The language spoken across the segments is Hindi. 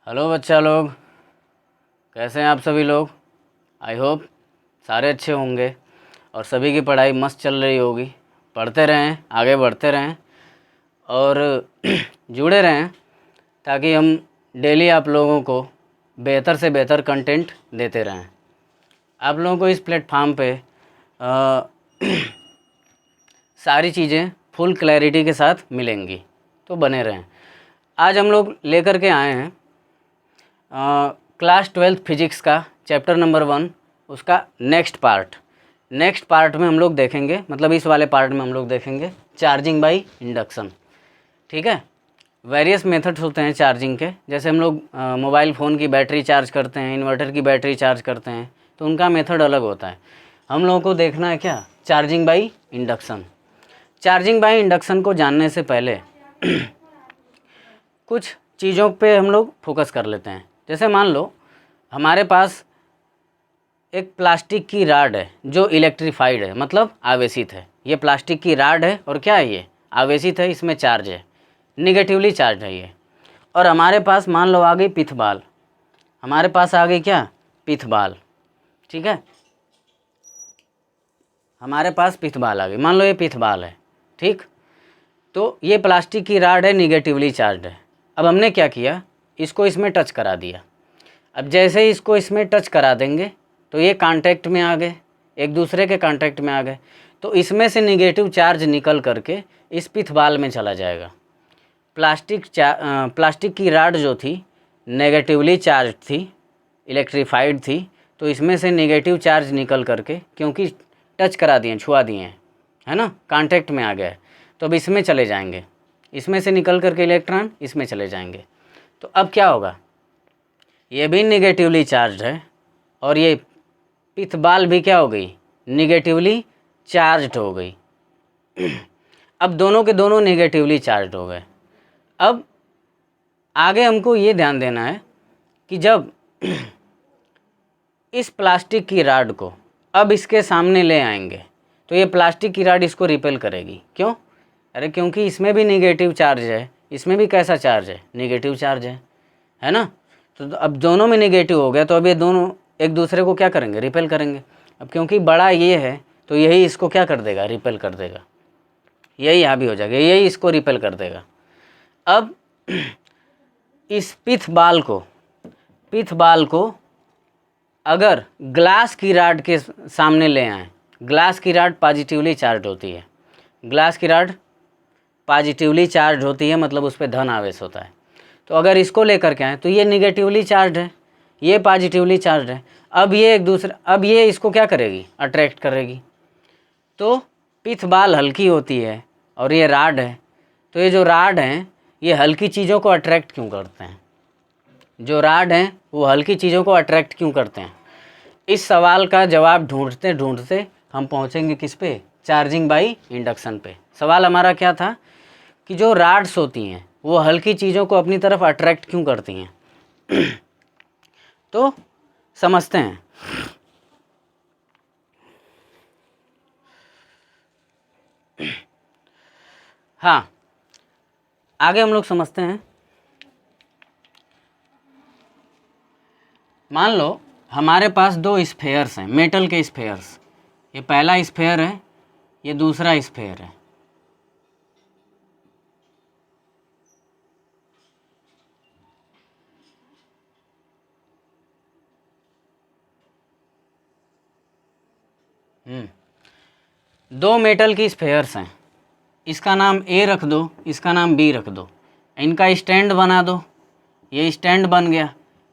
हेलो बच्चा लोग, कैसे हैं आप सभी लोग। आई होप सारे अच्छे होंगे और सभी की पढ़ाई मस्त चल रही होगी। पढ़ते रहें, आगे बढ़ते रहें और जुड़े रहें ताकि हम डेली आप लोगों को बेहतर से बेहतर कंटेंट देते रहें। आप लोगों को इस प्लेटफार्म पे सारी चीज़ें फुल क्लैरिटी के साथ मिलेंगी, तो बने रहें। आज हम लोग लेकर के आए हैं क्लास 12th फिजिक्स का चैप्टर नंबर 1, उसका नेक्स्ट पार्ट में हम लोग देखेंगे, मतलब इस वाले पार्ट में हम लोग देखेंगे चार्जिंग बाय इंडक्शन। ठीक है, वेरियस मेथड्स होते हैं चार्जिंग के। जैसे हम लोग मोबाइल फ़ोन की बैटरी चार्ज करते हैं, इन्वर्टर की बैटरी चार्ज करते हैं, तो उनका मेथड अलग होता है। हम लोगों को देखना है क्या, charging by induction. Charging by induction को जानने से पहले कुछ चीज़ों पे हम लोग फोकस कर लेते हैं। जैसे मान लो हमारे पास एक प्लास्टिक की राड है जो इलेक्ट्रीफाइड है, मतलब आवेशित है। ये प्लास्टिक की राड है और क्या है, ये आवेशित है, इसमें चार्ज है, निगेटिवली चार्ज है ये। और हमारे पास मान लो आ गई पिथ बाल, हमारे पास आ गई क्या, पिथ बाल। ठीक है, हमारे पास पिथ बाल आ गई, मान लो ये पिथ बाल है। ठीक, तो ये प्लास्टिक की राड है, निगेटिवली चार्ज है। अब हमने क्या किया, इसको इसमें टच करा दिया। अब जैसे ही इसको इसमें टच करा देंगे तो ये कांटेक्ट में आ गए, एक दूसरे के कांटेक्ट में आ गए, तो इसमें से निगेटिव चार्ज निकल करके इस पिथ बाल में चला जाएगा। प्लास्टिक की राड जो थी नेगेटिवली चार्ज थी, इलेक्ट्रीफाइड थी, तो इसमें से नेगेटिव चार्ज निकल करके, क्योंकि टच करा दिए, छुआ दिए हैं, है ना, कांटेक्ट में आ गया है, तो अब इसमें चले जाएंगे, इसमें से निकल करके इलेक्ट्रॉन इसमें चले जाएंगे। तो अब क्या होगा, ये भी निगेटिवली चार्ज है और ये पिथ बाल भी क्या हो गई, निगेटिवली चार्ज हो गई। अब दोनों के दोनों निगेटिवली चार्ज हो गए। अब आगे हमको ये ध्यान देना है कि जब इस प्लास्टिक की राड को अब इसके सामने ले आएंगे तो ये प्लास्टिक की राड इसको रिपेल करेगी। क्यों, अरे क्योंकि इसमें भी निगेटिव चार्ज है, इसमें भी कैसा चार्ज है, निगेटिव चार्ज है ना। तो अब दोनों में निगेटिव हो गया, तो अब ये दोनों एक दूसरे को क्या करेंगे, रिपेल करेंगे। अब क्योंकि बड़ा ये है तो यही इसको क्या कर देगा, रिपेल कर देगा। यही यहाँ भी हो जाएगा, यही इसको रिपेल कर देगा। अब इस पिथ बाल को अगर ग्लास की राड के सामने ले आएँ, ग्लास की राड पॉजिटिवली चार्ज होती है, ग्लास की राड पॉजिटिवली चार्ज होती है, मतलब उस पर धन आवेश होता है। तो अगर इसको लेकर के आए तो ये निगेटिवली चार्ज है, ये पॉजिटिवली चार्ज है। अब ये एक दूसरे, अब ये इसको क्या करेगी, अट्रैक्ट करेगी। तो पिथ बाल हल्की होती है और ये राड है, तो ये जो राड हैं ये हल्की चीज़ों को अट्रैक्ट क्यों करते हैं, जो राड हैं वो हल्की चीज़ों को अट्रैक्ट क्यों करते हैं। इस सवाल का जवाब ढूंढते ढूंढते हम पहुँचेंगे किस पे, चार्जिंग बाय इंडक्शन पे। सवाल हमारा क्या था कि जो राड्स होती हैं वो हल्की चीज़ों को अपनी तरफ अट्रैक्ट क्यों करती हैं। तो समझते हैं। हाँ, आगे हम लोग समझते हैं। मान लो हमारे पास दो स्फेयर्स हैं, मेटल के स्फेयर्स। ये पहला स्फेयर है, ये दूसरा स्फेयर है। दो मेटल की स्फेयर्स हैं, इसका नाम ए रख दो, इसका नाम बी रख दो, इनका स्टैंड बना दो, ये स्टैंड बन गया,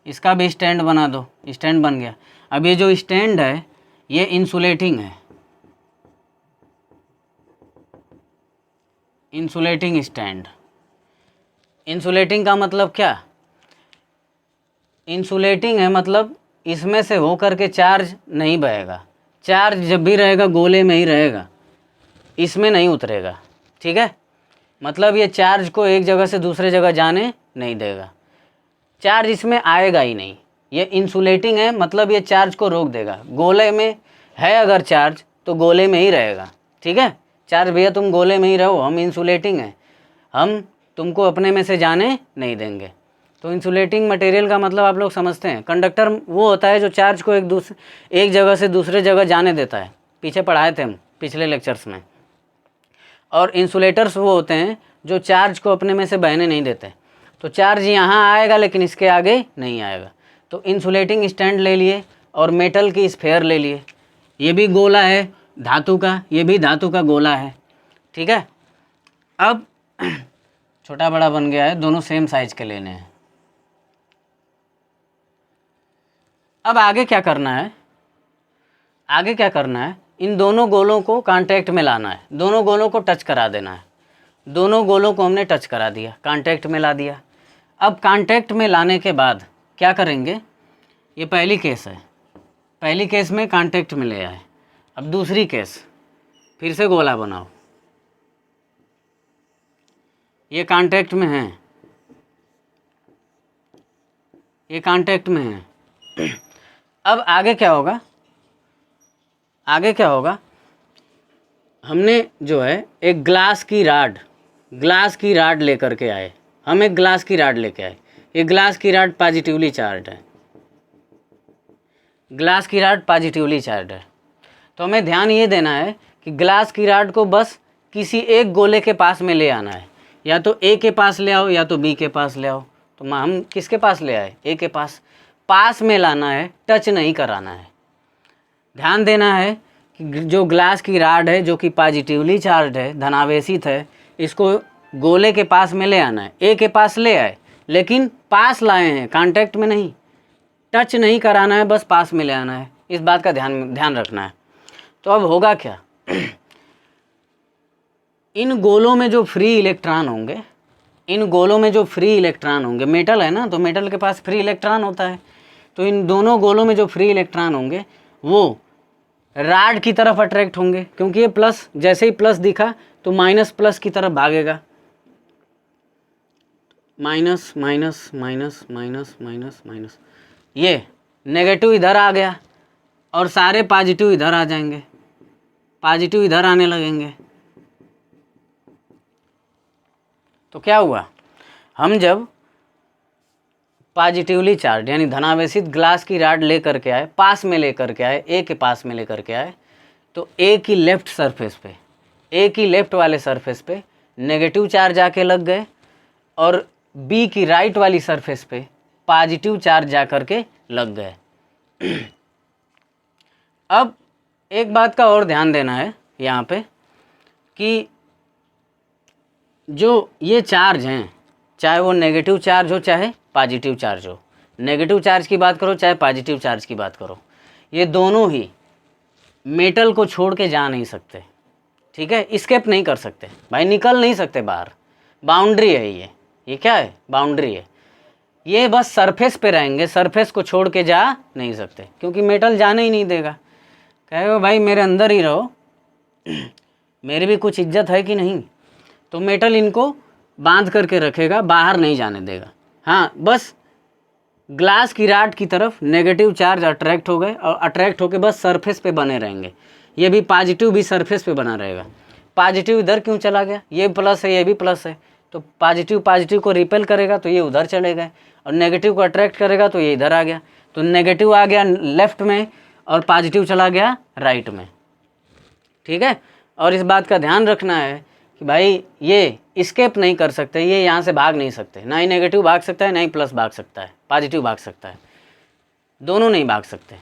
इसका भी स्टैंड बना दो, स्टैंड बन गया। अब ये जो स्टैंड है ये इंसुलेटिंग है, इंसुलेटिंग स्टैंड। इंसुलेटिंग का मतलब क्या, इंसुलेटिंग है मतलब इसमें से होकर के चार्ज नहीं बहेगा। चार्ज जब भी रहेगा गोले में ही रहेगा, इसमें नहीं उतरेगा। ठीक है, मतलब ये चार्ज को एक जगह से दूसरे जगह जाने नहीं देगा, चार्ज इसमें आएगा ही नहीं। ये इंसुलेटिंग है मतलब ये चार्ज को रोक देगा। गोले में है अगर चार्ज तो गोले में ही रहेगा। ठीक है, चार्ज भैया तुम गोले में ही रहो, हम इंसुलेटिंग हैं, हम तुमको अपने में से जाने नहीं देंगे। तो इंसुलेटिंग मटेरियल का मतलब आप लोग समझते हैं, कंडक्टर वो होता है जो चार्ज को एक जगह से दूसरे जगह जाने देता है, पीछे पढ़ाए थे हम पिछले लेक्चर्स में। और इंसुलेटर्स वो होते हैं जो चार्ज को अपने में से बहने नहीं देते। तो चार्ज यहाँ आएगा लेकिन इसके आगे नहीं आएगा। तो इंसुलेटिंग स्टैंड ले लिए और मेटल की स्फेयर ले लिए। ये भी गोला है धातु का, ये भी धातु का गोला है, ठीक है। अब छोटा बड़ा बन गया है, दोनों सेम साइज के लेने हैं। अब आगे क्या करना है, आगे क्या करना है, इन दोनों गोलों को कांटेक्ट में लाना है, दोनों गोलों को टच करा देना है। दोनों गोलों को हमने टच करा दिया, कांटेक्ट में ला दिया। अब कांटेक्ट में लाने के बाद क्या करेंगे, ये पहली केस है, पहली केस में कांटेक्ट में ले आए। अब दूसरी केस, फिर से गोला बनाओ, ये कांटेक्ट में है, ये कांटेक्ट में है। अब आगे क्या होगा, आगे क्या होगा, हमने जो है एक ग्लास की राड लेकर के आए। हम एक ग्लास की राड लेके आए। ये ग्लास की राड पॉजिटिवली चार्ज है, ग्लास की राड पॉजिटिवली चार्ज है। तो हमें ध्यान ये देना है कि ग्लास की राड को बस किसी एक गोले के पास में ले आना है, या तो ए के पास ले आओ या तो बी के पास ले आओ। तो हम किसके पास ले आए, ए के पास में लाना है, टच नहीं कराना है। ध्यान देना है कि जो ग्लास की राड है जो कि पॉजिटिवली चार्ज है, धनावेशित है, इसको गोले के पास में ले आना है। ए के पास ले आए लेकिन पास लाए हैं, कांटेक्ट में नहीं, टच नहीं कराना है, बस पास में ले आना है। इस बात का ध्यान रखना है। तो अब होगा क्या, इन गोलों में जो फ्री इलेक्ट्रॉन होंगे, इन गोलों में जो फ्री इलेक्ट्रॉन होंगे, मेटल है ना, तो मेटल के पास फ्री इलेक्ट्रॉन होता है। तो इन दोनों गोलों में जो फ्री इलेक्ट्रॉन होंगे वो राड की तरफ अट्रैक्ट होंगे, क्योंकि ये प्लस, जैसे ही प्लस दिखा तो माइनस प्लस की तरफ भागेगा। Minus minus minus minus minus minus, ये नेगेटिव इधर आ गया और सारे पॉजिटिव इधर आ जाएंगे, पॉजिटिव इधर आने लगेंगे। तो क्या हुआ, हम जब पॉजिटिवली चार्ज यानी धनावेशित ग्लास की राड लेकर के आए, पास में लेकर के आए, ए के पास में लेकर के आए, तो ए की लेफ्ट सरफेस पे, ए की लेफ्ट वाले सरफेस पे नेगेटिव चार्ज आके लग गए और बी की राइट वाली सरफेस पे पॉजिटिव चार्ज जा कर के लग गए। अब एक बात का और ध्यान देना है यहाँ पे कि जो ये चार्ज हैं, चाहे वो नेगेटिव चार्ज हो चाहे पॉजिटिव चार्ज हो, नेगेटिव चार्ज की बात करो चाहे पॉजिटिव चार्ज की बात करो, ये दोनों ही मेटल को छोड़ के जा नहीं सकते, ठीक है, स्केप नहीं कर सकते भाई, निकल नहीं सकते बाहर। बाउंड्री है ये क्या है, बाउंड्री है। ये बस सरफेस पे रहेंगे, सरफेस को छोड़ के जा नहीं सकते, क्योंकि मेटल जाने ही नहीं देगा। कहेगा भाई मेरे अंदर ही रहो, मेरी भी कुछ इज्जत है कि नहीं। तो मेटल इनको बांध करके रखेगा, बाहर नहीं जाने देगा। हाँ, बस ग्लास की राड की तरफ नेगेटिव चार्ज अट्रैक्ट हो गए और अट्रैक्ट होके बस सरफेस पे बने रहेंगे। ये भी पॉजिटिव भी सरफेस पे बना रहेगा। पॉजिटिव इधर क्यों चला गया, ये प्लस है ये भी प्लस है, तो पॉजिटिव को रिपेल करेगा तो ये उधर चले गए, और नेगेटिव को अट्रैक्ट करेगा तो ये इधर आ गया। तो नेगेटिव आ गया लेफ्ट में और पॉजिटिव चला गया राइट में, ठीक है। और इस बात का ध्यान रखना है कि भाई ये स्केप नहीं कर सकते, ये यहाँ से भाग नहीं सकते, ना ही नेगेटिव भाग सकता है ना ही प्लस भाग सकता है, पॉजिटिव भाग सकता है, दोनों नहीं भाग सकते।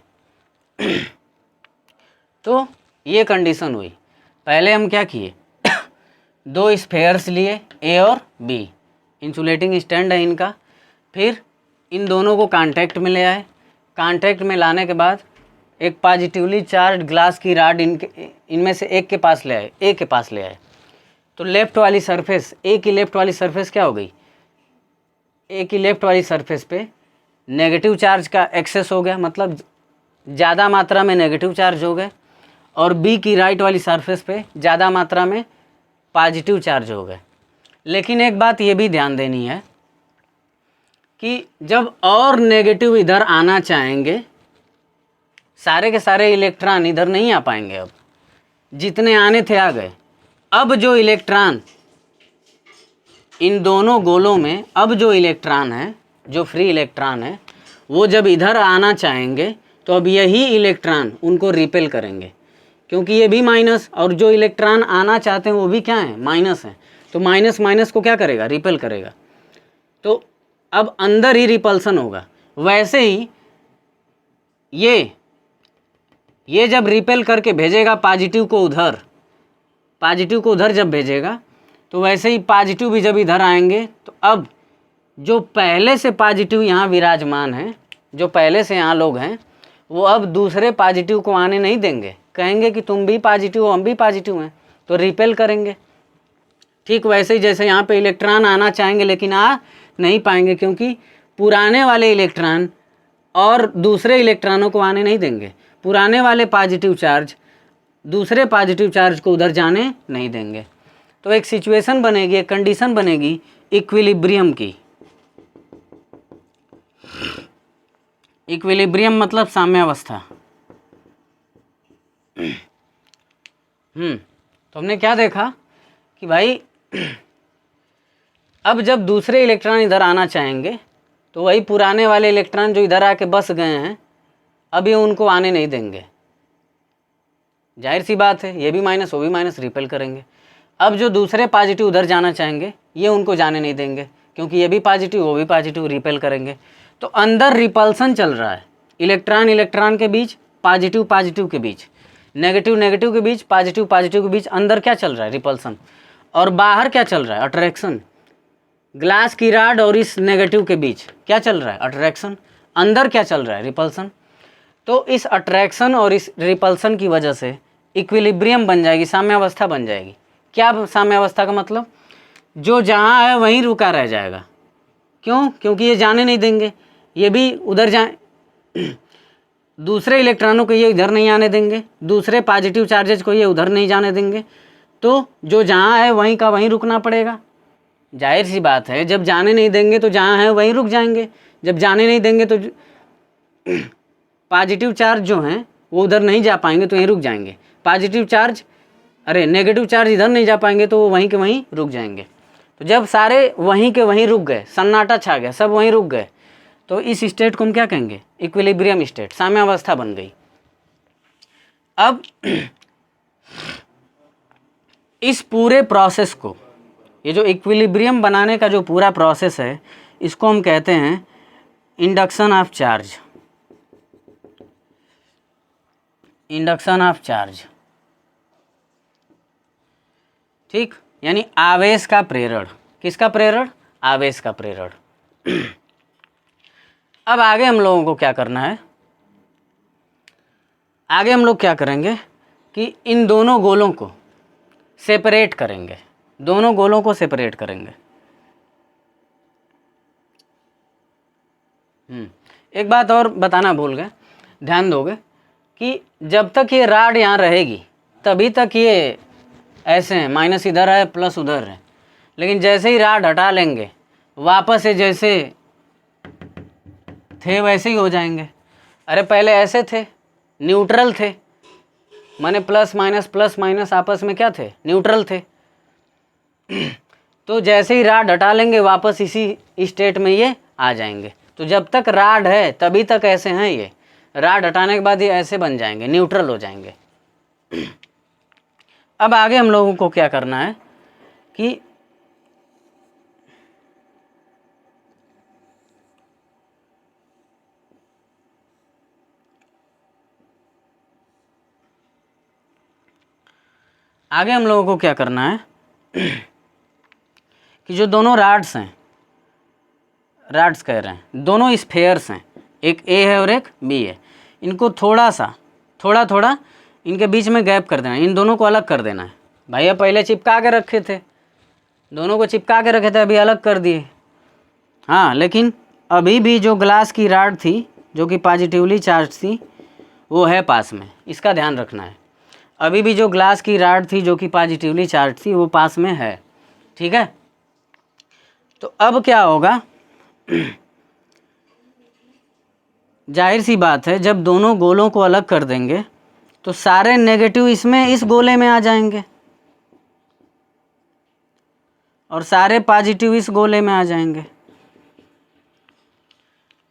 तो ये कंडीशन हुई। पहले हम क्या किए, दो स्फेयर्स लिए ए और बी, इंसुलेटिंग स्टैंड है इनका। फिर इन दोनों को कांटेक्ट में ले आए। कांटेक्ट में लाने के बाद एक पॉजिटिवली चार्ज ग्लास की राड इनमें से एक के पास ले आए, ए के पास ले आए। तो लेफ़्ट वाली सरफेस, ए की लेफ़्ट वाली सरफेस क्या हो गई, ए की लेफ़्ट वाली सरफेस पे नेगेटिव चार्ज का एक्सेस हो गया, मतलब ज़्यादा मात्रा में नेगेटिव चार्ज हो गए, और बी की राइट वाली सरफेस पे ज़्यादा मात्रा में पॉजिटिव चार्ज हो गए। लेकिन एक बात ये भी ध्यान देनी है कि जब और नेगेटिव इधर आना चाहेंगे, सारे के सारे इलेक्ट्रॉन इधर नहीं आ पाएंगे। अब जितने आने थे आ गए। अब जो इलेक्ट्रॉन इन दोनों गोलों में, अब जो इलेक्ट्रॉन है जो फ्री इलेक्ट्रॉन है वो जब इधर आना चाहेंगे तो अब यही इलेक्ट्रॉन उनको रिपेल करेंगे, क्योंकि ये भी माइनस और जो इलेक्ट्रॉन आना चाहते हैं वो भी क्या है, माइनस है। तो माइनस माइनस को क्या करेगा, रिपेल करेगा। तो अब अंदर ही रिपल्सन होगा। वैसे ही ये जब रिपेल करके भेजेगा पॉजिटिव को उधर, पॉजिटिव को उधर जब भेजेगा तो वैसे ही पॉजिटिव भी जब इधर आएंगे तो अब जो पहले से पॉजिटिव यहाँ विराजमान है, जो पहले से यहाँ लोग हैं, वो अब दूसरे पॉजिटिव को आने नहीं देंगे, कहेंगे कि तुम भी पॉजिटिव हो हम भी पॉजिटिव हैं, तो रिपेल करेंगे। ठीक वैसे ही जैसे यहाँ पे इलेक्ट्रॉन आना चाहेंगे लेकिन आ नहीं पाएंगे, क्योंकि पुराने वाले इलेक्ट्रॉन और दूसरे इलेक्ट्रॉनों को आने नहीं देंगे। पुराने वाले पॉजिटिव चार्ज दूसरे पॉजिटिव चार्ज को उधर जाने नहीं देंगे। तो एक सिचुएशन बनेगी, एक कंडीशन बनेगी इक्विलिब्रियम की। इक्विलिब्रियम मतलब साम्यावस्था। तो हमने क्या देखा कि भाई अब जब दूसरे इलेक्ट्रॉन इधर आना चाहेंगे तो वही पुराने वाले इलेक्ट्रॉन जो इधर आके बस गए हैं अब ये उनको आने नहीं देंगे। जाहिर सी बात है, ये भी माइनस वो भी माइनस, रिपेल करेंगे। अब जो दूसरे पॉजिटिव उधर जाना चाहेंगे ये उनको जाने नहीं देंगे, क्योंकि ये भी पॉजिटिव वो भी पॉजिटिव, रिपेल करेंगे। तो अंदर रिपल्सन चल रहा है, इलेक्ट्रॉन इलेक्ट्रॉन के बीच, पॉजिटिव पॉजिटिव के बीच, नेगेटिव नेगेटिव के बीच, पॉजिटिव पॉजिटिव के बीच अंदर क्या चल रहा है, रिपल्सन। और बाहर क्या चल रहा है, अट्रैक्शन। ग्लास की रॉड और इस नेगेटिव के बीच क्या चल रहा है, अट्रैक्शन। अंदर क्या चल रहा है, रिपल्सन। तो इस अट्रैक्शन और इस रिपल्सन की वजह से इक्विलिब्रियम बन जाएगी, साम्यावस्था बन जाएगी। क्या साम्यावस्था का मतलब, जो जहाँ है वहीं रुका रह जाएगा। क्यों, क्योंकि ये जाने नहीं देंगे, ये भी उधर जाए, दूसरे इलेक्ट्रॉनों को ये इधर नहीं आने देंगे, दूसरे पॉजिटिव चार्जेज को ये उधर नहीं जाने देंगे। तो जो जहाँ है वहीं का वहीं रुकना पड़ेगा। जाहिर सी बात है, जब जाने नहीं देंगे तो जहाँ है वहीं रुक जाएंगे, जब जाने नहीं देंगे तो पॉजिटिव चार्ज जो हैं वो उधर नहीं जा पाएंगे तो यहीं रुक जाएंगे। पॉजिटिव चार्ज नेगेटिव चार्ज इधर नहीं जा पाएंगे तो वो वहीं के वहीं रुक जाएंगे। तो जब सारे वहीं के वहीं रुक गए, सन्नाटा छा गया, सब वहीं रुक गए, तो इस स्टेट को हम क्या कहेंगे, इक्विलिब्रियम स्टेट, साम्यावस्था बन गई। अब इस पूरे प्रोसेस को, ये जो इक्विलिब्रियम बनाने का जो पूरा प्रोसेस है, इसको हम कहते हैं induction of charge. Induction of charge, ठीक, यानी आवेश का प्रेरण। किसका प्रेरण, आवेश का प्रेरण। अब आगे हम लोगों को क्या करना है, आगे हम लोग क्या करेंगे कि इन दोनों गोलों को सेपरेट करेंगे, दोनों गोलों को सेपरेट करेंगे। एक बात और बताना भूल गए, ध्यान दोगे कि जब तक ये रॉड यहाँ रहेगी तभी तक ये ऐसे हैं, माइनस इधर है प्लस उधर है। लेकिन जैसे ही रॉड हटा लेंगे वापस से जैसे थे वैसे ही हो जाएंगे। अरे पहले ऐसे थे, न्यूट्रल थे, माने प्लस माइनस आपस में क्या थे, न्यूट्रल थे। तो जैसे ही रॉड हटा लेंगे वापस इसी स्टेट में ये आ जाएंगे। तो जब तक रॉड है तभी तक ऐसे हैं, ये रॉड हटाने के बाद ये ऐसे बन जाएंगे, न्यूट्रल हो जाएंगे। अब आगे हम लोगों को क्या करना है कि आगे हम लोगों को क्या करना है कि जो दोनों रॉड्स हैं, रॉड्स कह रहे हैं, दोनों स्फेयर्स हैं, एक ए है और एक बी है, इनको थोड़ा इनके बीच में गैप कर देना है, इन दोनों को अलग कर देना है। भैया पहले चिपका के रखे थे, दोनों को चिपका के रखे थे, अभी अलग कर दिए। हाँ, लेकिन अभी भी जो ग्लास की रॉड थी जो कि पॉजिटिवली चार्ज थी वो है पास में, इसका ध्यान रखना है। अभी भी जो ग्लास की रॉड थी जो कि पॉजिटिवली चार्ज थी वो पास में है, ठीक है। तो अब क्या होगा, जाहिर सी बात है जब दोनों गोलों को अलग कर देंगे तो सारे नेगेटिव इसमें इस गोले में आ जाएंगे और सारे पॉजिटिव इस गोले में आ जाएंगे।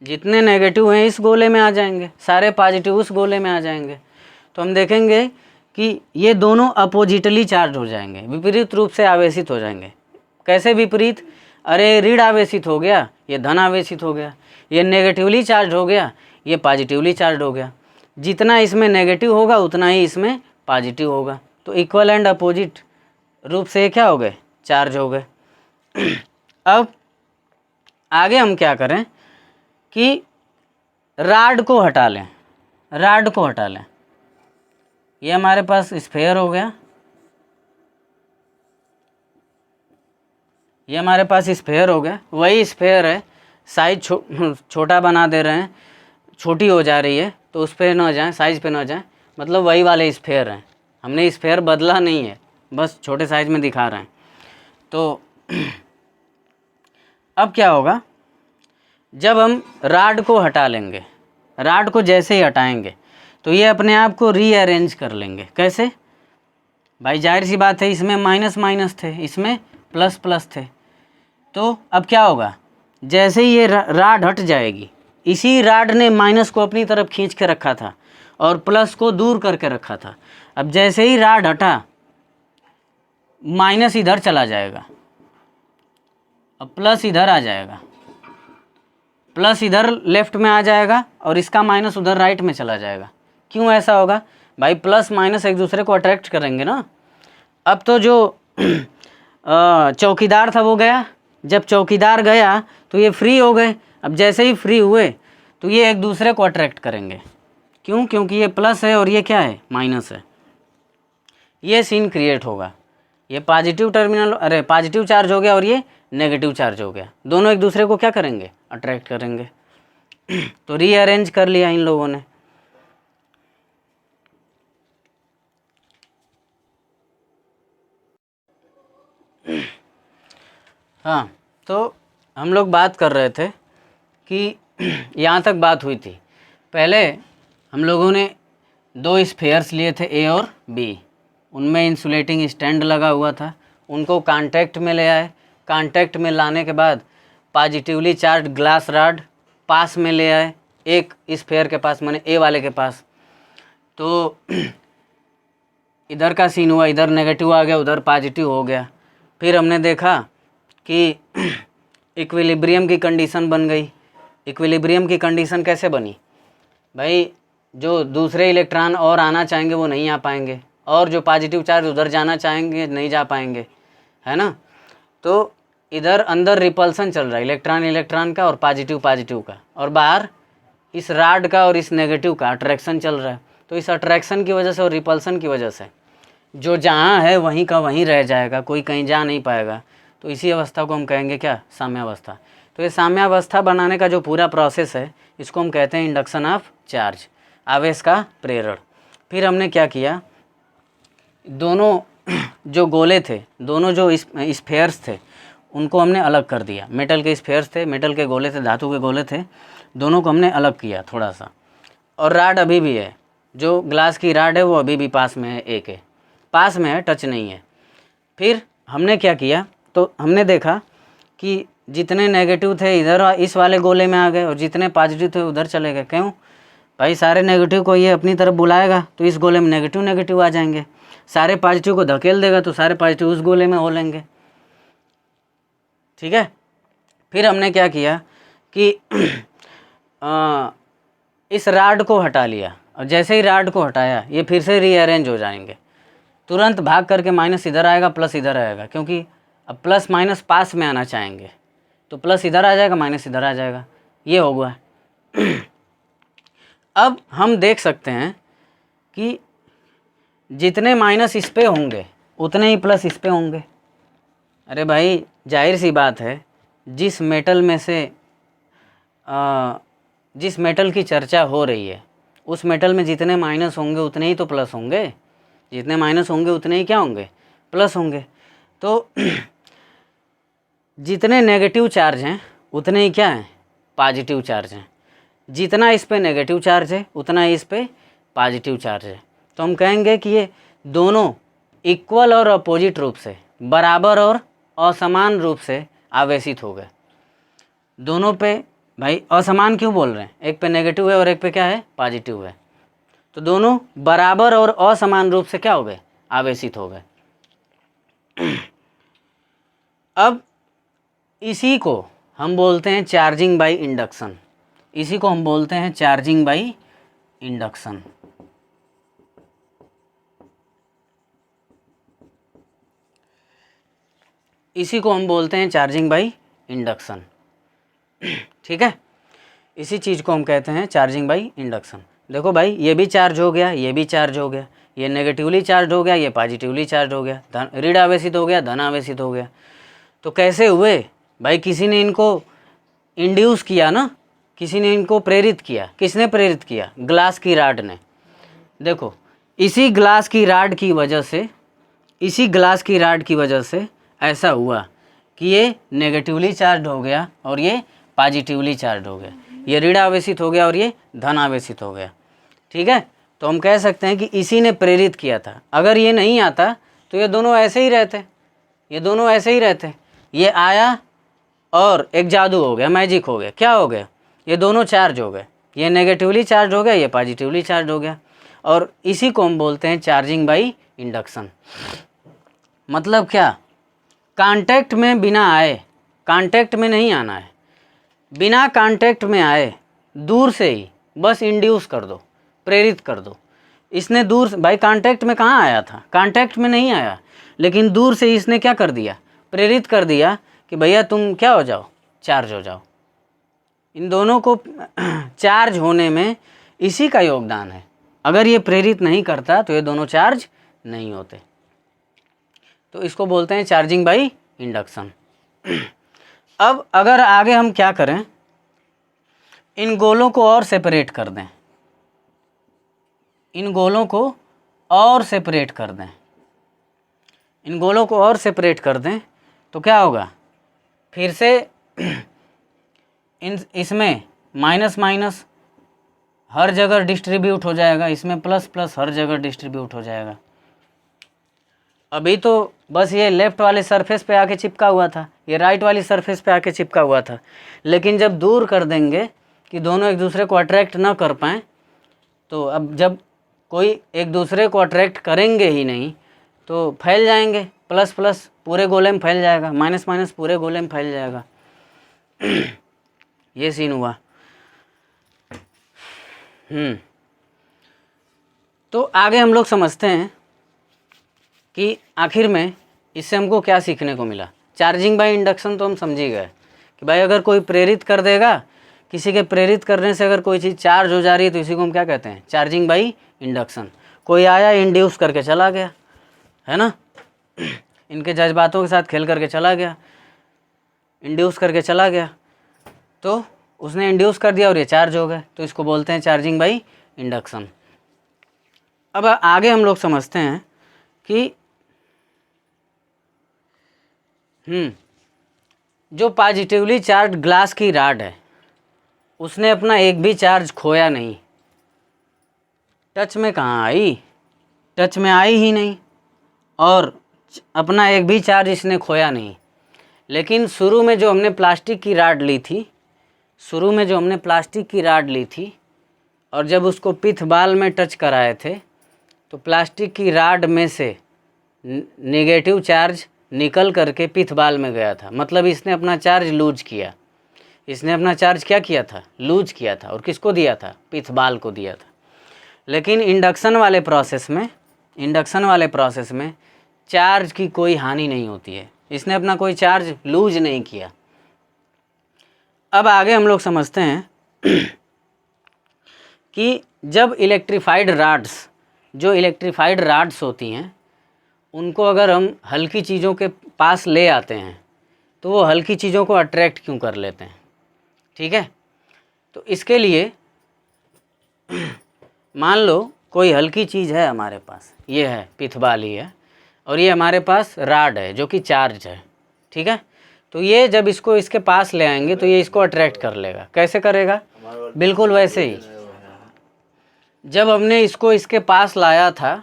जितने नेगेटिव हैं इस गोले में आ जाएंगे, सारे पॉजिटिव उस गोले में आ जाएंगे। तो हम देखेंगे कि ये दोनों अपोजिटली चार्ज हो जाएंगे, विपरीत रूप से आवेशित हो जाएंगे। कैसे विपरीत? अरे ऋण आवेशित हो गया, ये धन आवेशित हो गया, ये नेगेटिवली चार्ज हो गया, ये पॉजिटिवली चार्ज हो गया। जितना इसमें नेगेटिव होगा उतना ही इसमें पॉजिटिव होगा। तो इक्वल एंड अपोजिट रूप से क्या हो गए? चार्ज हो गए। अब आगे हम क्या करें कि राड को हटा लें, राड को हटा लें। ये हमारे पास स्फेयर हो गया, ये हमारे पास स्फेयर हो गया, वही स्फेयर है, साइज छोटा बना दे रहे हैं, छोटी हो जा रही है, तो उस पर ना जाएं, साइज पे ना जाएं, मतलब वही वाले स्फेयर हैं। हमने स्फेयर बदला नहीं है, बस छोटे साइज में दिखा रहे हैं। तो अब क्या होगा, जब हम राड को हटा लेंगे, राड को जैसे ही हटाएंगे तो ये अपने आप को रीअरेंज कर लेंगे। कैसे भाई? जाहिर सी बात है, इसमें माइनस माइनस थे, इसमें प्लस प्लस थे। तो अब क्या होगा, जैसे ही ये राड हट जाएगी, इसी राड ने माइनस को अपनी तरफ खींच के रखा था और प्लस को दूर करके रखा था। अब जैसे ही राड हटा, माइनस इधर चला जाएगा, अब प्लस इधर आ जाएगा, प्लस इधर लेफ्ट में आ जाएगा और इसका माइनस उधर राइट में चला जाएगा। क्यों ऐसा होगा भाई? प्लस माइनस एक दूसरे को अट्रैक्ट करेंगे ना। अब तो जो चौकीदार था वो गया, जब चौकीदार गया तो ये फ्री हो गए। अब जैसे ही फ्री हुए तो ये एक दूसरे को अट्रैक्ट करेंगे। क्यों? क्योंकि ये प्लस है और ये क्या है? माइनस है। ये सीन क्रिएट होगा, ये पॉजिटिव टर्मिनल, अरे पॉजिटिव चार्ज हो गया और ये नेगेटिव चार्ज हो गया, दोनों एक दूसरे को क्या करेंगे? अट्रैक्ट करेंगे। तो रीअरेंज कर लिया इन लोगों ने। हाँ, तो हम लोग बात कर रहे थे कि यहाँ तक बात हुई थी। पहले हम लोगों ने दो स्फेयर्स लिए थे, ए और बी, उनमें इंसुलेटिंग स्टैंड लगा हुआ था, उनको कांटेक्ट में ले आए। कांटेक्ट में लाने के बाद पॉजिटिवली चार्ज ग्लास रॉड पास में ले आए, एक स्फेयर के पास, माने ए वाले के पास। तो इधर का सीन हुआ, इधर नेगेटिव आ गया, उधर पॉजिटिव हो गया। फिर हमने देखा कि इक्विलिब्रियम की कंडीशन बन गई। इक्विलिब्रियम की कंडीशन कैसे बनी भाई? जो दूसरे इलेक्ट्रॉन और आना चाहेंगे वो नहीं आ पाएंगे, और जो पॉजिटिव चार्ज उधर जाना चाहेंगे नहीं जा पाएंगे, है ना। तो इधर अंदर रिपल्सन चल रहा है, इलेक्ट्रॉन इलेक्ट्रॉन का और पॉजिटिव पॉजिटिव का, और बाहर इस राड का और इस नेगेटिव का अट्रैक्शन चल रहा है। तो इस अट्रैक्शन की वजह से और रिपल्सन की वजह से जो जहाँ है वहीं का वहीं रह जाएगा, कोई कहीं जा नहीं पाएगा। तो इसी अवस्था को हम कहेंगे क्या? साम्यावस्था। तो ये साम्यावस्था बनाने का जो पूरा प्रोसेस है, इसको हम कहते हैं इंडक्शन ऑफ चार्ज, आवेश का प्रेरण। फिर हमने क्या किया, दोनों जो गोले थे, दोनों जो स्फेयर्स थे, उनको हमने अलग कर दिया। मेटल के स्फेयर्स थे, मेटल के गोले थे, धातु के गोले थे, दोनों को हमने अलग किया थोड़ा सा। और राड अभी भी है, जो ग्लास की राड है वो अभी भी पास में है, एक है, पास में है, टच नहीं है। फिर हमने क्या किया, तो हमने देखा कि जितने नेगेटिव थे इधर इस वाले गोले में आ गए और जितने पॉजिटिव थे उधर चले गए। क्यों भाई? सारे नेगेटिव को ये अपनी तरफ बुलाएगा तो इस गोले में नेगेटिव नेगेटिव आ जाएंगे, सारे पॉजिटिव को धकेल देगा तो सारे पॉजिटिव उस गोले में हो लेंगे। ठीक है। फिर हमने क्या किया कि इस राड को हटा लिया, और जैसे ही राड को हटाया ये फिर से रीअरेंज हो जाएंगे। तुरंत भाग करके माइनस इधर आएगा, प्लस इधर आएगा, क्योंकि अब प्लस माइनस पास में आना चाहेंगे, तो प्लस इधर आ जाएगा, माइनस इधर आ जाएगा, ये होगा। अब हम देख सकते हैं कि जितने माइनस इस पे होंगे उतने ही प्लस इस पे होंगे। अरे भाई जाहिर सी बात है, जिस मेटल में से जिस मेटल की चर्चा हो रही है उस मेटल में जितने माइनस होंगे उतने ही तो प्लस होंगे, जितने माइनस होंगे उतने ही क्या होंगे? प्लस होंगे। तो जितने नेगेटिव चार्ज हैं उतने ही क्या हैं? पॉजिटिव चार्ज हैं। जितना इस पे नेगेटिव चार्ज है उतना ही इस पे पॉजिटिव चार्ज है। तो हम कहेंगे कि ये दोनों इक्वल और अपोजिट रूप से, बराबर और असमान रूप से आवेशित हो गए। दोनों पे भाई असमान क्यों बोल रहे हैं, एक पे नेगेटिव है और एक पे क्या है, पॉजिटिव है, तो दोनों बराबर और असमान रूप से क्या हो गए, आवेशित हो गए। अब इसी को हम बोलते हैं चार्जिंग बाय इंडक्शन, इसी को हम बोलते हैं चार्जिंग बाय इंडक्शन। इसी को हम बोलते हैं चार्जिंग बाय इंडक्शन। ठीक है, इसी चीज़ को हम कहते हैं चार्जिंग बाय इंडक्शन। देखो भाई, ये भी चार्ज हो गया, ये भी चार्ज हो गया, ये नेगेटिवली चार्ज हो गया, ये पॉजिटिवली चार्ज हो गया, ऋण आवेशित हो गया, धन आवेशित हो गया। तो कैसे हुए भाई, किसी ने इनको इंड्यूस किया ना, किसी ने इनको प्रेरित किया। किसने प्रेरित किया, ग्लास की राड ने। देखो, इसी ग्लास की राड की वजह से, इसी ग्लास की राड की वजह से ऐसा हुआ कि ये नेगेटिवली चार्ज हो गया और ये पॉजिटिवली चार्ज हो गया, ये ऋण आवेशित हो गया और ये धन आवेशित हो गया। ठीक है, तो हम कह सकते हैं कि इसी ने प्रेरित किया था। अगर ये नहीं आता तो ये दोनों ऐसे ही रहते, ये दोनों ऐसे ही रहते। ये आया और एक जादू हो गया, मैजिक हो गया, क्या हो गया, ये दोनों चार्ज हो गए, ये नेगेटिवली चार्ज हो गया, ये पॉजिटिवली चार्ज हो गया। और इसी को हम बोलते हैं चार्जिंग बाय इंडक्शन। मतलब क्या, कांटेक्ट में बिना आए, कांटेक्ट में नहीं आना है, बिना कांटेक्ट में आए दूर से ही बस इंड्यूस कर दो, प्रेरित कर दो। इसने दूर से, भाई कांटेक्ट में कहाँ आया था, कांटेक्ट में नहीं आया, लेकिन दूर से इसने क्या कर दिया, प्रेरित कर दिया कि भैया तुम क्या हो जाओ, चार्ज हो जाओ। इन दोनों को चार्ज होने में इसी का योगदान है। अगर ये प्रेरित नहीं करता तो ये दोनों चार्ज नहीं होते। तो इसको बोलते हैं चार्जिंग बाय इंडक्शन। अब अगर आगे हम क्या करें, इन गोलों को और सेपरेट कर दें, इन गोलों को और सेपरेट कर दें, इन गोलों को और सेपरेट कर दें, तो क्या होगा, फिर से इसमें माइनस माइनस हर जगह डिस्ट्रीब्यूट हो जाएगा, इसमें प्लस प्लस हर जगह डिस्ट्रीब्यूट हो जाएगा। अभी तो बस ये लेफ़्ट वाले सरफेस पे आके चिपका हुआ था, ये राइट वाली सरफेस पे आके चिपका हुआ था, लेकिन जब दूर कर देंगे कि दोनों एक दूसरे को अट्रैक्ट ना कर पाएँ, तो अब जब कोई एक दूसरे को अट्रैक्ट करेंगे ही नहीं तो फैल जाएंगे, प्लस प्लस पूरे गोले में फैल जाएगा, माइनस माइनस पूरे गोले में फैल जाएगा। ये सीन हुआ। तो आगे हम लोग समझते हैं कि आखिर में इससे हमको क्या सीखने को मिला। चार्जिंग बाय इंडक्शन तो हम समझ ही गए कि भाई अगर कोई प्रेरित कर देगा, किसी के प्रेरित करने से अगर कोई चीज़ चार्ज हो जा रही है तो इसी को हम क्या कहते हैं, चार्जिंग बाय इंडक्शन। कोई आया इंड्यूस करके चला गया, है ना, इनके जज्बातों के साथ खेल करके चला गया, इंड्यूस करके चला गया, तो उसने इंड्यूस कर दिया और ये चार्ज हो गए, तो इसको बोलते हैं चार्जिंग बाय इंडक्शन। अब आगे हम लोग समझते हैं कि जो पॉजिटिवली चार्ज ग्लास की राड है उसने अपना एक भी चार्ज खोया नहीं। टच में कहाँ आई, टच में आई ही नहीं, और अपना एक भी चार्ज इसने खोया नहीं। लेकिन शुरू में जो हमने प्लास्टिक की राड ली थी, शुरू में जो हमने प्लास्टिक की राड ली थी और जब उसको पिथ बाल में टच कराए थे तो प्लास्टिक की राड में से नेगेटिव चार्ज निकल करके पिथ बाल में गया था। मतलब इसने अपना चार्ज लूज किया, इसने अपना चार्ज क्या किया था, लूज किया था। और किसको दिया था, पिथ बाल को दिया था। लेकिन इंडक्शन वाले प्रोसेस में, इंडक्शन वाले प्रोसेस में चार्ज की कोई हानि नहीं होती है, इसने अपना कोई चार्ज लूज नहीं किया। अब आगे हम लोग समझते हैं कि जब इलेक्ट्रीफाइड राड्स, जो इलेक्ट्रीफाइड राड्स होती हैं, उनको अगर हम हल्की चीज़ों के पास ले आते हैं तो वो हल्की चीज़ों को अट्रैक्ट क्यों कर लेते हैं। ठीक है, तो इसके लिए मान लो कोई हल्की चीज़ है हमारे पास, ये है पिथबाल ही है, और ये हमारे पास राड है जो कि चार्ज है। ठीक है, तो ये जब इसको इसके पास ले आएंगे तो ये इसको अट्रैक्ट कर लेगा। कैसे करेगा, बिल्कुल वैसे ही जब हमने इसको इसके पास लाया था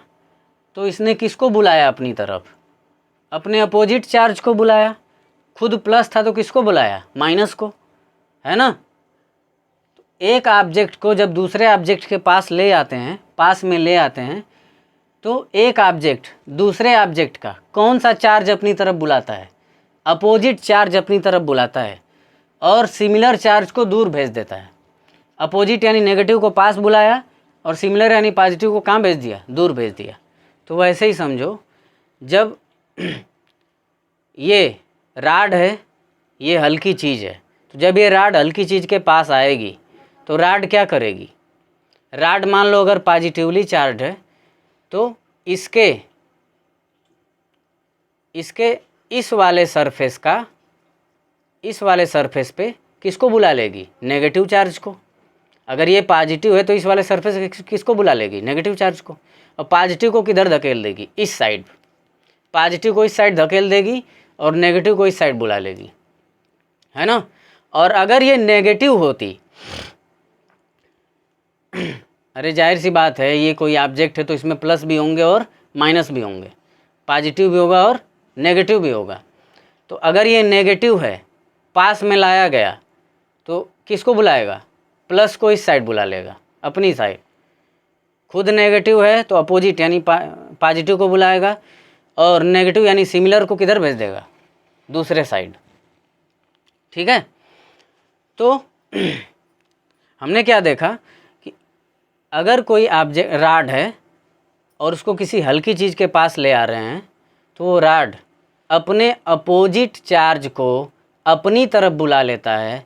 तो इसने किसको बुलाया अपनी तरफ, अपने अपोजिट चार्ज को बुलाया। खुद प्लस था तो किसको बुलाया, माइनस को, है ना। एक ऑब्जेक्ट को जब दूसरे ऑब्जेक्ट के पास ले आते हैं, पास में ले आते हैं, तो एक ऑब्जेक्ट दूसरे ऑब्जेक्ट का कौन सा चार्ज अपनी तरफ बुलाता है? अपोजिट चार्ज अपनी तरफ बुलाता है और सिमिलर चार्ज को दूर भेज देता है। अपोजिट यानी नेगेटिव को पास बुलाया और सिमिलर यानी पॉजिटिव को कहाँ भेज दिया? दूर भेज दिया। तो वैसे ही समझो, जब ये राड है, ये हल्की चीज़ है, तो जब ये राड हल्की चीज़ के पास आएगी तो राड क्या करेगी? राड मान लो अगर पॉजिटिवली चार्ज है तो इसके इस वाले सरफेस का, इस वाले सरफेस पे किसको बुला लेगी? नेगेटिव चार्ज को। अगर ये पॉजिटिव है तो इस वाले सरफेस किसको बुला लेगी? नेगेटिव चार्ज को। और पॉजिटिव को किधर धकेल देगी? इस साइड। पॉजिटिव को इस साइड धकेल देगी और नेगेटिव को इस साइड बुला लेगी, है ना। और अगर ये नेगेटिव होती, अरे जाहिर सी बात है, ये कोई ऑब्जेक्ट है तो इसमें प्लस भी होंगे और माइनस भी होंगे, पॉजिटिव भी होगा और नेगेटिव भी होगा। तो अगर ये नेगेटिव है, पास में लाया गया, तो किसको बुलाएगा? प्लस को इस साइड बुला लेगा, अपनी साइड। खुद नेगेटिव है तो अपोजिट यानी पॉजिटिव को बुलाएगा, और नेगेटिव यानी सिमिलर को किधर भेज देगा? दूसरे साइड। ठीक है। तो हमने क्या देखा कि अगर कोई ऑब्जेक्ट राड है और उसको किसी हल्की चीज़ के पास ले आ रहे हैं, तो वो राड अपने अपोजिट चार्ज को अपनी तरफ बुला लेता है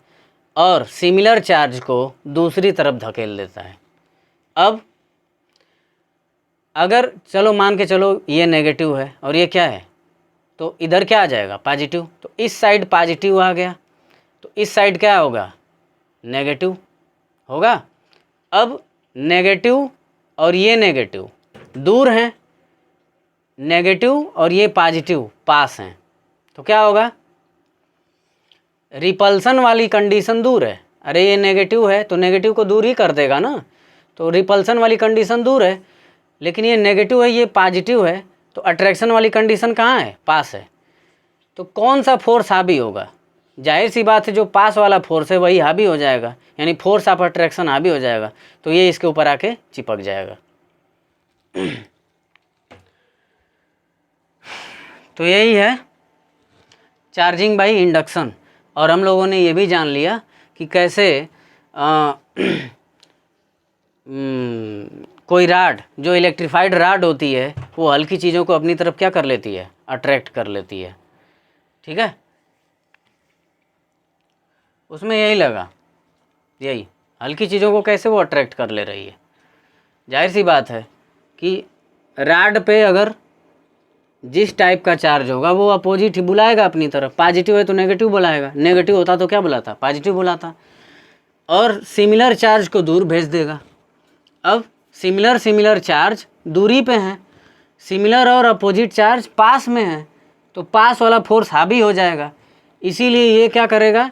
और सिमिलर चार्ज को दूसरी तरफ धकेल देता है। अब अगर चलो मान के चलो ये नेगेटिव है और ये क्या है, तो इधर क्या आ जाएगा? पॉजिटिव। तो इस साइड पॉजिटिव आ गया, तो इस साइड क्या होगा? नेगेटिव होगा। अब नेगेटिव और ये नेगेटिव दूर हैं, नेगेटिव और ये पॉजिटिव पास हैं, तो क्या होगा? रिपल्सन वाली कंडीशन दूर है। अरे ये नेगेटिव है तो नेगेटिव को दूर ही कर देगा ना, तो रिपल्सन वाली कंडीशन दूर है। लेकिन ये नेगेटिव है, ये पॉजिटिव है, तो अट्रैक्शन वाली कंडीशन कहाँ है? पास है। तो कौन सा फोर्स हावी होगा? जाहिर सी बात है, जो पास वाला फोर्स है वही हावी हो जाएगा, यानी फोर्स ऑफ अट्रैक्शन हावी हो जाएगा, तो ये इसके ऊपर आके चिपक जाएगा। तो यही है चार्जिंग बाय इंडक्शन। और हम लोगों ने ये भी जान लिया कि कैसे कोई राड, जो इलेक्ट्रीफाइड राड होती है, वो हल्की चीज़ों को अपनी तरफ क्या कर लेती है? अट्रैक्ट कर लेती है। ठीक है, उसमें यही लगा, यही हल्की चीज़ों को कैसे वो अट्रैक्ट कर ले रही है। जाहिर सी बात है कि राड पे अगर जिस टाइप का चार्ज होगा वो अपोजिट ही बुलाएगा अपनी तरफ। पॉजिटिव है तो नेगेटिव बुलाएगा, नेगेटिव होता तो क्या बुलाता? पॉजिटिव बुलाता, और सिमिलर चार्ज को दूर भेज देगा। अब सिमिलर चार्ज दूरी पे हैं, सिमिलर और अपोजिट चार्ज पास में है, तो पास वाला फोर्स हावी हो जाएगा, इसीलिए ये क्या करेगा?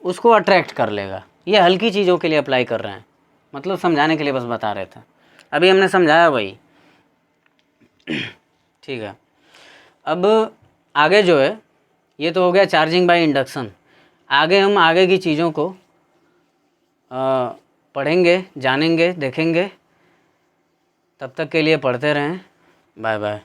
उसको अट्रैक्ट कर लेगा। ये हल्की चीज़ों के लिए अप्लाई कर रहे हैं, मतलब समझाने के लिए बस बता रहे थे, अभी हमने समझाया वही। ठीक है, अब आगे जो है, ये तो हो गया चार्जिंग बाय इंडक्शन। आगे हम आगे की चीज़ों को पढ़ेंगे, जानेंगे, देखेंगे। तब तक के लिए पढ़ते रहें। Bye bye.